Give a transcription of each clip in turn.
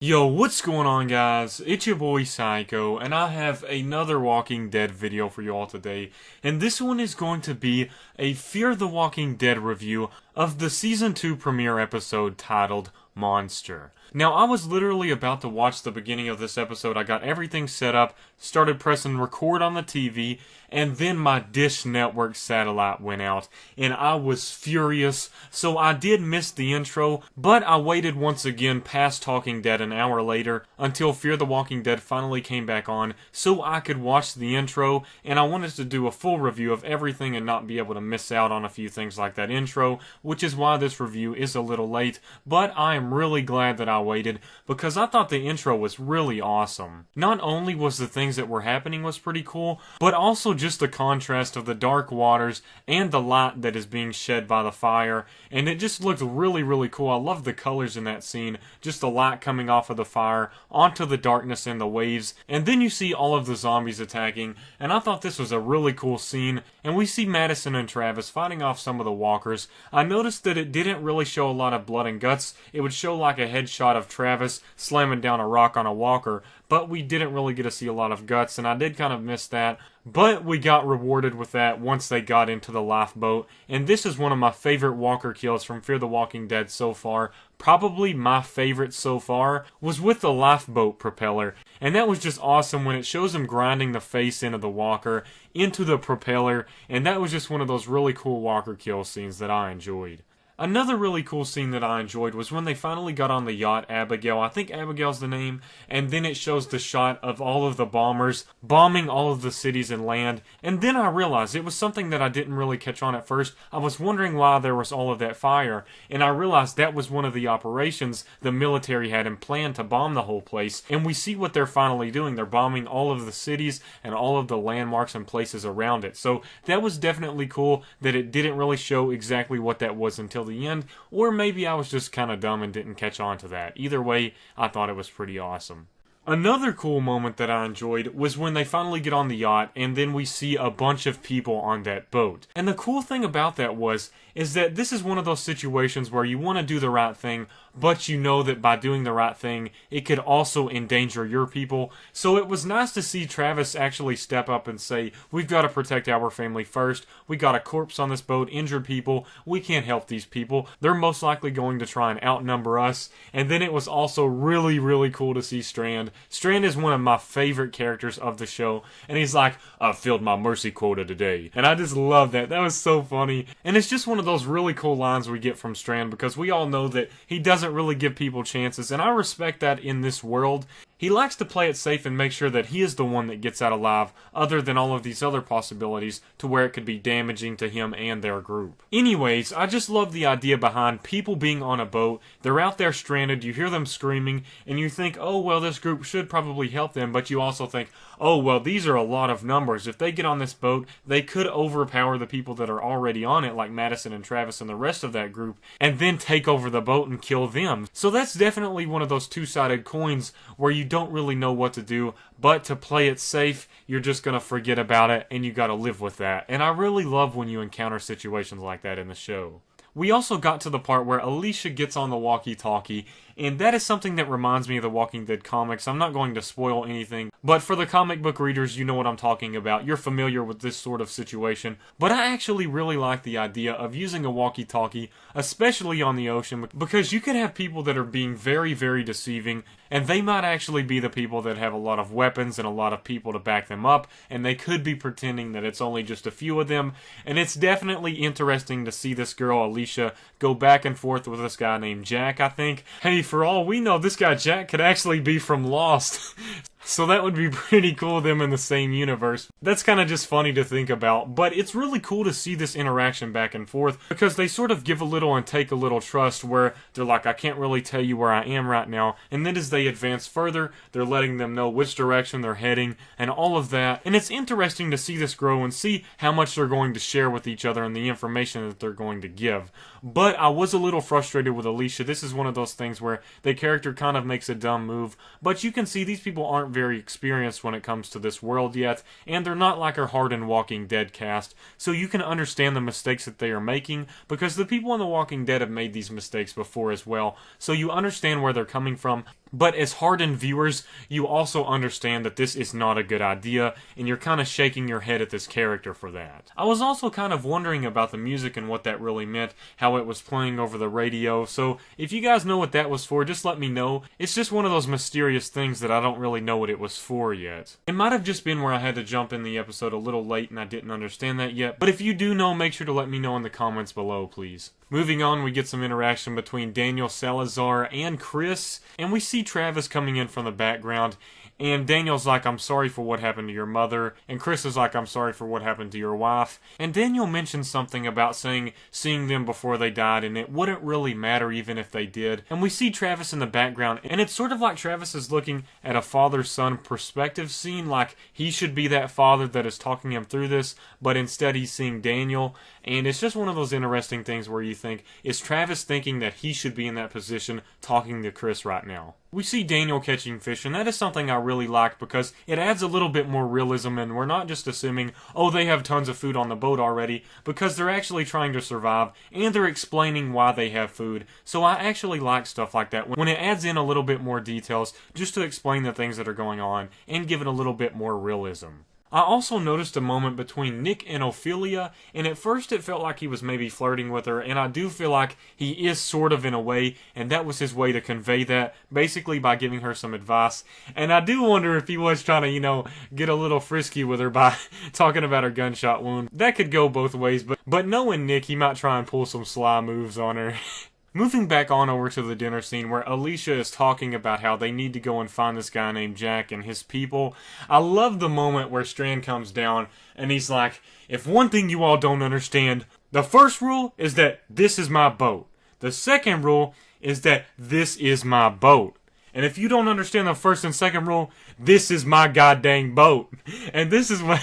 Yo, what's going on, guys? It's your boy Psycho, and I have another Walking Dead video for you all today. And this one is going to be a Fear the Walking Dead review of the Season 2 premiere episode titled Monster. Now, I was literally about to watch the beginning of this episode. I got everything set up, started pressing record on the TV, and then my Dish Network satellite went out, and I was furious. So I did miss the intro, but I waited once again past Talking Dead an hour later until Fear the Walking Dead finally came back on so I could watch the intro, and I wanted to do a full review of everything and not be able to miss out on a few things like that intro, which is why this review is a little late, but I am really glad that I waited because I thought the intro was really awesome. Not only was the things that were happening was pretty cool, but also just the contrast of the dark waters and the light that is being shed by the fire, and it just looked really cool. I love the colors in that scene, just the light coming off of the fire onto the darkness and the waves, and then you see all of the zombies attacking, and I thought this was a really cool scene. And we see Madison and Travis fighting off some of the walkers. I noticed that it didn't really show a lot of blood and guts. It would show like a headshot of Travis slamming down a rock on a walker, but we didn't really get to see a lot of guts, and I did kind of miss that. But we got rewarded with that once they got into the lifeboat, and this is one of my favorite walker kills from Fear the Walking Dead so far. Probably my favorite so far was with the lifeboat propeller, and that was just awesome when it shows him grinding the face into the walker, into the propeller, and that was just one of those really cool walker kill scenes that I enjoyed. Another really cool scene that I enjoyed was when they finally got on the yacht Abigail. I think Abigail's the name. And then it shows the shot of all of the bombers bombing all of the cities and land. And then I realized it was something that I didn't really catch on at first. I was wondering why there was all of that fire. And I realized that was one of the operations the military had in plan to bomb the whole place. And we see what they're finally doing. They're bombing all of the cities and all of the landmarks and places around it. So that was definitely cool that it didn't really show exactly what that was until the end, or maybe I was just kind of dumb and didn't catch on to that. Either way, I thought it was pretty awesome. Another cool moment that I enjoyed was when they finally get on the yacht and then we see a bunch of people on that boat. And the cool thing about that is that this is one of those situations where you want to do the right thing, but you know that by doing the right thing, it could also endanger your people. So it was nice to see Travis actually step up and say, we've got to protect our family first. We got a corpse on this boat, injured people. We can't help these people. They're most likely going to try and outnumber us. And then it was also really cool to see Strand. Strand is one of my favorite characters of the show, and he's like, I filled my mercy quota today. And I just love that. That was so funny. And it's just one of those really cool lines we get from Strand, because we all know that he doesn't really give people chances, and I respect that in this world. He likes to play it safe and make sure that he is the one that gets out alive, other than all of these other possibilities to where it could be damaging to him and their group. Anyways, I just love the idea behind people being on a boat. They're out there stranded, you hear them screaming, and you think, oh, well, this group should probably help them, but you also think, oh, well, these are a lot of numbers. If they get on this boat, they could overpower the people that are already on it, like Madison and Travis and the rest of that group, and then take over the boat and kill them. So that's definitely one of those two-sided coins where you don't really know what to do, but to play it safe, you're just gonna forget about it, and you gotta live with that. And I really love when you encounter situations like that in the show. We also got to the part where Alicia gets on the walkie-talkie, and that is something that reminds me of the Walking Dead comics. I'm not going to spoil anything, but for the comic book readers, you know what I'm talking about. You're familiar with this sort of situation. But I actually really like the idea of using a walkie-talkie, especially on the ocean, because you can have people that are being very deceiving, and they might actually be the people that have a lot of weapons and a lot of people to back them up, and they could be pretending that it's only just a few of them. And it's definitely interesting to see this girl, Alicia, go back and forth with this guy named Jack, I think. Hey, for all we know, this guy Jack could actually be from Lost. So that would be pretty cool, them in the same universe. That's kind of just funny to think about, but it's really cool to see this interaction back and forth, because they sort of give a little and take a little trust, where they're like, I can't really tell you where I am right now, and then as they advance further, they're letting them know which direction they're heading, and all of that. And it's interesting to see this grow and see how much they're going to share with each other and the information that they're going to give. But I was a little frustrated with Alicia. This is one of those things where the character kind of makes a dumb move, but you can see these people aren't very experienced when it comes to this world yet, and they're not like our hardened Walking Dead cast, so you can understand the mistakes that they are making, because the people in The Walking Dead have made these mistakes before as well, so you understand where they're coming from. But as hardened viewers, you also understand that this is not a good idea, and you're kind of shaking your head at this character for that. I was also kind of wondering about the music and what that really meant, how it was playing over the radio, so if you guys know what that was for, just let me know. It's just one of those mysterious things that I don't really know what it was for yet. It might have just been where I had to jump in the episode a little late and I didn't understand that yet, but if you do know, make sure to let me know in the comments below, please. Moving on, we get some interaction between Daniel Salazar and Chris, and we see Travis coming in from the background, and Daniel's like, I'm sorry for what happened to your mother, and Chris is like, I'm sorry for what happened to your wife, and Daniel mentions something about seeing them before they died, and it wouldn't really matter even if they did, and we see Travis in the background, and it's sort of like Travis is looking at a father-son perspective scene, like he should be that father that is talking him through this, but instead he's seeing Daniel, and it's just one of those interesting things where you think, is Travis thinking that he should be in that position talking to Chris right now? We see Daniel catching fish, and that is something I really like because it adds a little bit more realism, and we're not just assuming, oh, they have tons of food on the boat already, because they're actually trying to survive, and they're explaining why they have food. So I actually like stuff like that, when it adds in a little bit more details, just to explain the things that are going on, and give it a little bit more realism. I also noticed a moment between Nick and Ophelia, and at first it felt like he was maybe flirting with her, and I do feel like he is sort of in a way, and that was his way to convey that, basically by giving her some advice. And I do wonder if he was trying to, get a little frisky with her by talking about her gunshot wound. That could go both ways, but knowing Nick, he might try and pull some sly moves on her. Moving back on over to the dinner scene where Alicia is talking about how they need to go and find this guy named Jack and his people. I love the moment where Strand comes down and he's like, if one thing you all don't understand, the first rule is that this is my boat. The second rule is that this is my boat. And if you don't understand the first and second rule, this is my goddamn boat. And this is what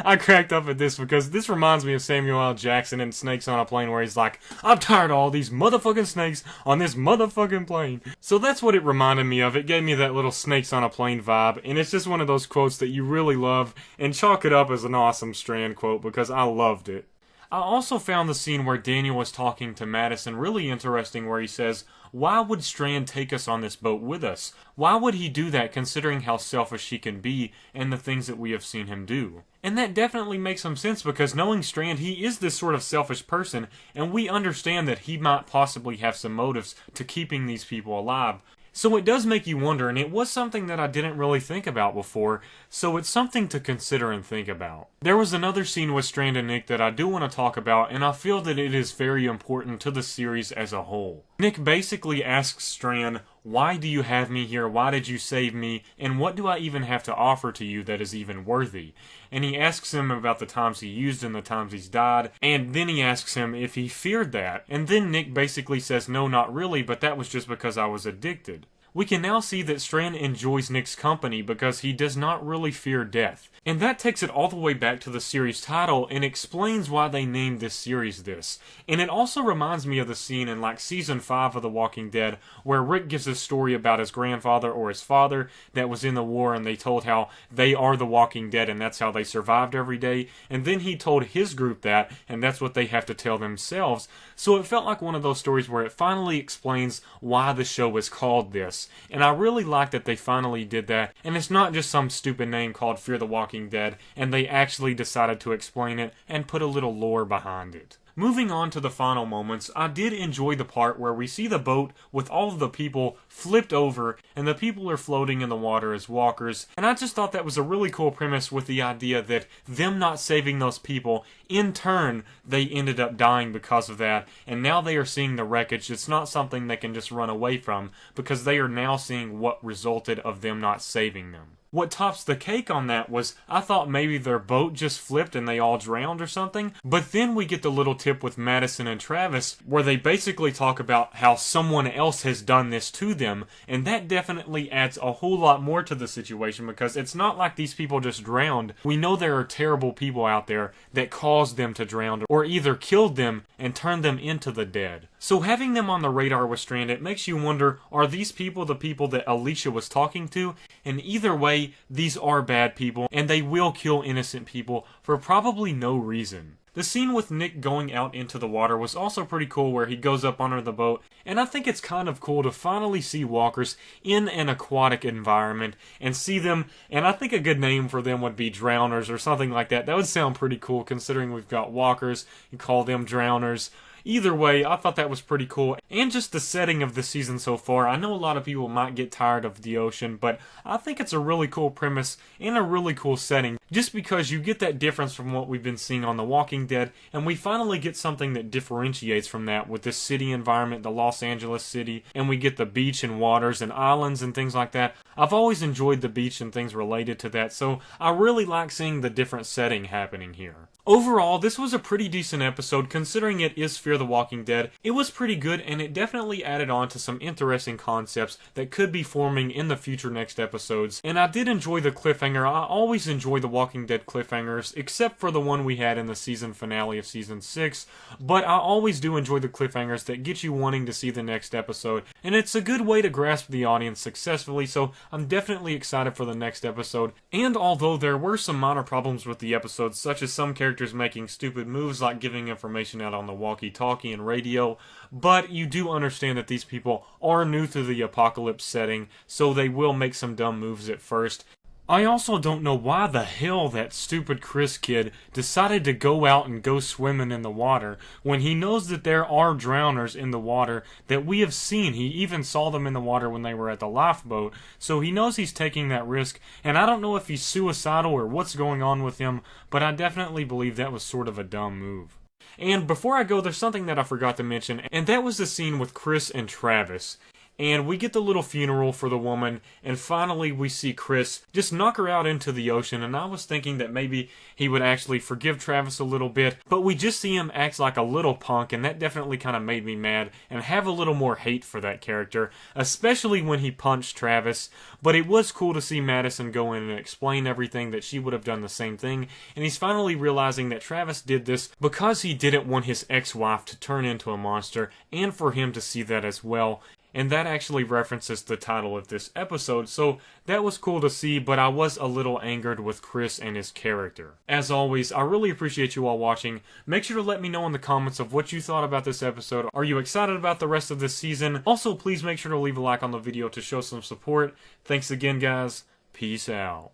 I cracked up at this because this reminds me of Samuel L. Jackson in Snakes on a Plane where he's like, I'm tired of all these motherfucking snakes on this motherfucking plane. So that's what it reminded me of. It gave me that little Snakes on a Plane vibe. And it's just one of those quotes that you really love and chalk it up as an awesome Strand quote because I loved it. I also found the scene where Daniel was talking to Madison really interesting where he says, why would Strand take us on this boat with us? Why would he do that considering how selfish he can be and the things that we have seen him do? And that definitely makes some sense because knowing Strand, he is this sort of selfish person and we understand that he might possibly have some motives to keeping these people alive. So it does make you wonder, and it was something that I didn't really think about before, so it's something to consider and think about. There was another scene with Strand and Nick that I do want to talk about, and I feel that it is very important to the series as a whole. Nick basically asks Strand, why do you have me here? Why did you save me? And what do I even have to offer to you that is even worthy? And he asks him about the times he used and the times he's died, and then he asks him if he feared that. And then Nick basically says, no, not really, but that was just because I was addicted. We can now see that Strand enjoys Nick's company because he does not really fear death. And that takes it all the way back to the series title and explains why they named this series this. And it also reminds me of the scene in season 5 of The Walking Dead where Rick gives a story about his grandfather or his father that was in the war and they told how they are the Walking Dead and that's how they survived every day. And then he told his group that and that's what they have to tell themselves. So it felt like one of those stories where it finally explains why the show is called this. And I really like that they finally did that, and it's not just some stupid name called Fear the Walking Dead, and they actually decided to explain it and put a little lore behind it. Moving on to the final moments, I did enjoy the part where we see the boat with all of the people flipped over and the people are floating in the water as walkers, and I just thought that was a really cool premise with the idea that them not saving those people, in turn, they ended up dying because of that, and now they are seeing the wreckage. It's not something they can just run away from because they are now seeing what resulted of them not saving them. What tops the cake on that was, I thought maybe their boat just flipped and they all drowned or something, but then we get the little tip with Madison and Travis where they basically talk about how someone else has done this to them, and that definitely adds a whole lot more to the situation because it's not like these people just drowned. We know there are terrible people out there that caused them to drown or either killed them and turned them into the dead. So having them on the radar with Strand, it makes you wonder, are these people the people that Alicia was talking to? And either way, these are bad people, and they will kill innocent people for probably no reason. The scene with Nick going out into the water was also pretty cool, where he goes up under the boat, and I think it's kind of cool to finally see walkers in an aquatic environment and see them, and I think a good name for them would be drowners or something like that. That would sound pretty cool considering we've got walkers, you call them drowners. Either way, I thought that was pretty cool, and just the setting of the season so far. I know a lot of people might get tired of the ocean, but I think it's a really cool premise and a really cool setting, just because you get that difference from what we've been seeing on The Walking Dead, and we finally get something that differentiates from that with this city environment, the Los Angeles city, and we get the beach and waters and islands and things like that. I've always enjoyed the beach and things related to that, so I really like seeing the different setting happening here. Overall, this was a pretty decent episode considering it is Fear the Walking Dead. It was pretty good, and it definitely added on to some interesting concepts that could be forming in the future next episodes. And I did enjoy the cliffhanger. I always enjoy the Walking Dead cliffhangers, except for the one we had in the season finale of season 6. But I always do enjoy the cliffhangers that get you wanting to see the next episode. And it's a good way to grasp the audience successfully, so I'm definitely excited for the next episode. And although there were some minor problems with the episode, such as some characters making stupid moves like giving information out on the walkie-talkie and radio, but you do understand that these people are new to the apocalypse setting, so they will make some dumb moves at first. I also don't know why the hell that stupid Chris kid decided to go out and go swimming in the water when he knows that there are drowners in the water that we have seen. He even saw them in the water when they were at the lifeboat, so he knows he's taking that risk, and I don't know if he's suicidal or what's going on with him, but I definitely believe that was sort of a dumb move. And before I go, there's something that I forgot to mention, and that was the scene with Chris and Travis. And we get the little funeral for the woman, and finally we see Chris just knock her out into the ocean, and I was thinking that maybe he would actually forgive Travis a little bit, but we just see him act like a little punk, and that definitely kind of made me mad, and have a little more hate for that character, especially when he punched Travis. But it was cool to see Madison go in and explain everything, that she would have done the same thing, and he's finally realizing that Travis did this because he didn't want his ex-wife to turn into a monster, and for him to see that as well. And that actually references the title of this episode, so that was cool to see, but I was a little angered with Chris and his character. As always, I really appreciate you all watching. Make sure to let me know in the comments of what you thought about this episode. Are you excited about the rest of this season? Also, please make sure to leave a like on the video to show some support. Thanks again, guys. Peace out.